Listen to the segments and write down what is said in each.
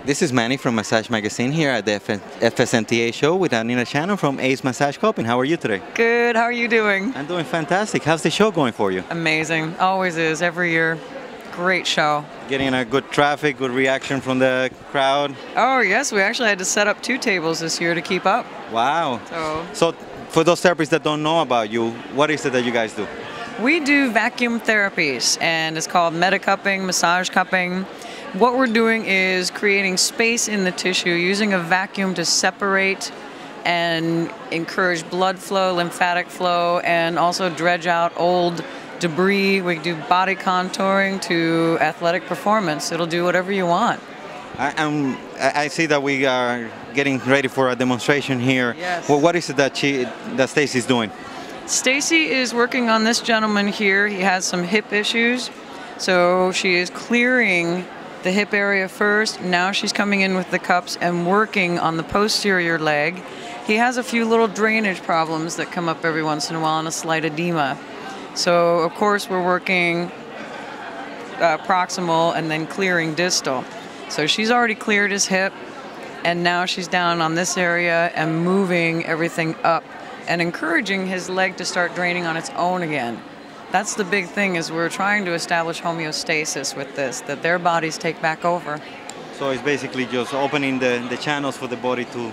This is Manny from Massage Magazine here at the FSNTA show with Anita Shannon from Ace Massage Coping. How are you today? Good. How are you doing? I'm doing fantastic. How's the show going for you? Amazing. Always is. Every year. Great show. Getting a good traffic, good reaction from the crowd? Oh, yes. We actually had to set up 2 tables this year to keep up. Wow. So for those therapists that don't know about you, what is it that you guys do? We do vacuum therapies, and it's called metacupping, massage cupping. What we're doing is creating space in the tissue using a vacuum to separate and encourage blood flow, lymphatic flow, and also dredge out old debris. We do body contouring to athletic performance. It'll do whatever you want. I see that we are getting ready for a demonstration here. Yes. Well, what is it that Stacy's doing? Stacy is working on this gentleman here. He has some hip issues, so she is clearing the hip area first. Now she's coming in with the cups and working on the posterior leg. He has a few little drainage problems that come up every once in a while and a slight edema. So of course we're working proximal and then clearing distal. So she's already cleared his hip, and now she's down on this area and moving everything up and encouraging his leg to start draining on its own again. That's the big thing, is we're trying to establish homeostasis with this, that their bodies take back over. So it's basically just opening the channels for the body to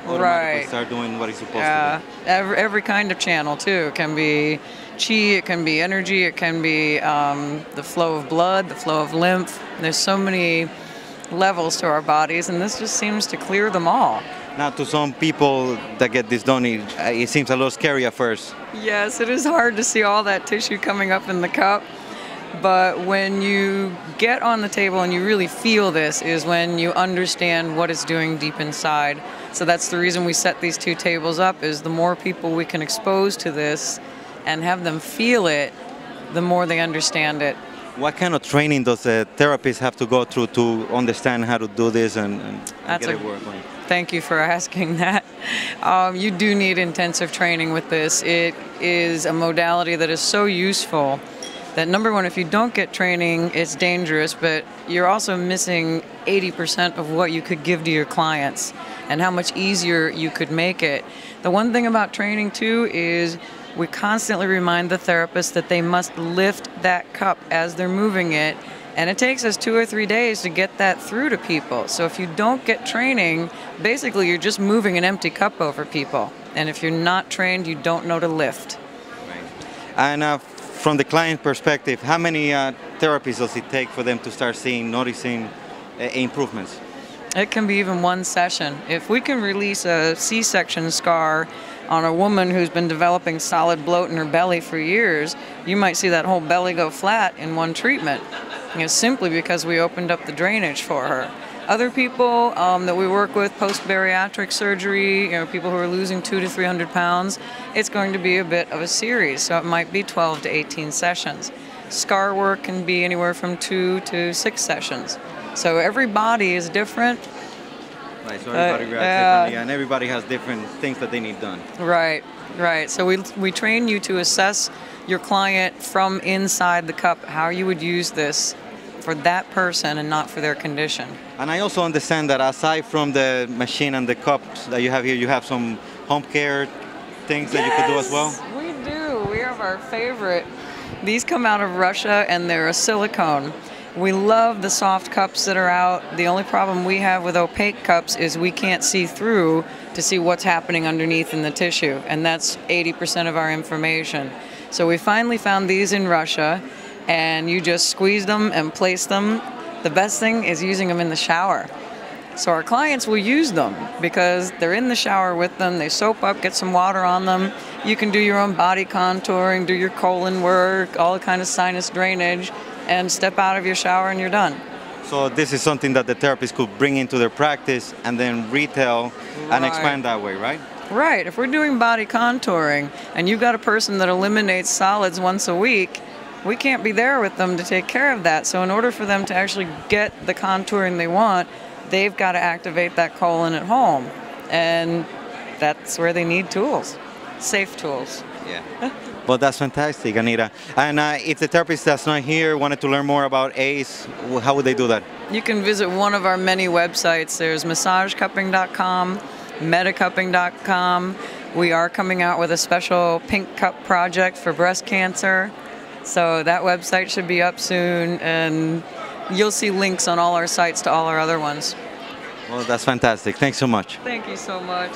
automatically start doing what it's supposed to do. Every kind of channel too. It can be chi, it can be energy, it can be the flow of blood, the flow of lymph. There's so many levels to our bodies, and this just seems to clear them all. Now, to some people that get this done, it seems a little scary at first. Yes, it is hard to see all that tissue coming up in the cup, but when you get on the table and you really feel this is when you understand what it's doing deep inside. So that's the reason we set these 2 tables up, is the more people we can expose to this and have them feel it, the more they understand it. What kind of training does the therapist have to go through to understand how to do this and get it working? Thank you for asking that. You do need intensive training with this. It is a modality that is so useful that, number one, if you don't get training, it's dangerous, but you're also missing 80% of what you could give to your clients and how much easier you could make it. The one thing about training, too, is we constantly remind the therapist that they must lift that cup as they're moving it, and it takes us 2 or 3 days to get that through to people. So if you don't get training, basically you're just moving an empty cup over people. And if you're not trained, you don't know to lift. Right. And from the client perspective, how many therapies does it take for them to start noticing improvements? It can be even 1 session. If we can release a C-section scar on a woman who's been developing solid bloat in her belly for years, you might see that whole belly go flat in 1 treatment. Simply because we opened up the drainage for her. Other people that we work with post-bariatric surgery, people who are losing 200 to 300 pounds, it's going to be a bit of a series. So it might be 12 to 18 sessions. Scar work can be anywhere from 2 to 6 sessions. So every body is different. Right, so everybody reacts differently, and everybody has different things that they need done. Right, right. So we train you to assess your client from inside the cup, how you would use this for that person and not for their condition. And I also understand that aside from the machine and the cups that you have here, you have some home care things that you could do as well? We do. We have our favorite. These come out of Russia, and they're a silicone. We love the soft cups that are out. The only problem we have with opaque cups is we can't see through to see what's happening underneath in the tissue, and that's 80% of our information. So we finally found these in Russia, and you just squeeze them and place them. The best thing is using them in the shower. So our clients will use them because they're in the shower with them, they soap up, get some water on them. You can do your own body contouring, do your colon work, all kind of sinus drainage, and step out of your shower and you're done. So this is something that the therapist could bring into their practice and then retail and expand that way, right? Right. If we're doing body contouring and you've got a person that eliminates solids once a week, we can't be there with them to take care of that. So in order for them to actually get the contouring they want, they've got to activate that colon at home. And that's where they need tools, safe tools. Yeah. Well, that's fantastic, Anita. And if the therapist that's not here wanted to learn more about ACE, how would they do that? you can visit one of our many websites. There's massagecupping.com, metacupping.com. We are coming out with a special pink cup project for breast cancer. So that website should be up soon, and you'll see links on all our sites to all our other ones. Well, that's fantastic. Thanks so much. Thank you so much.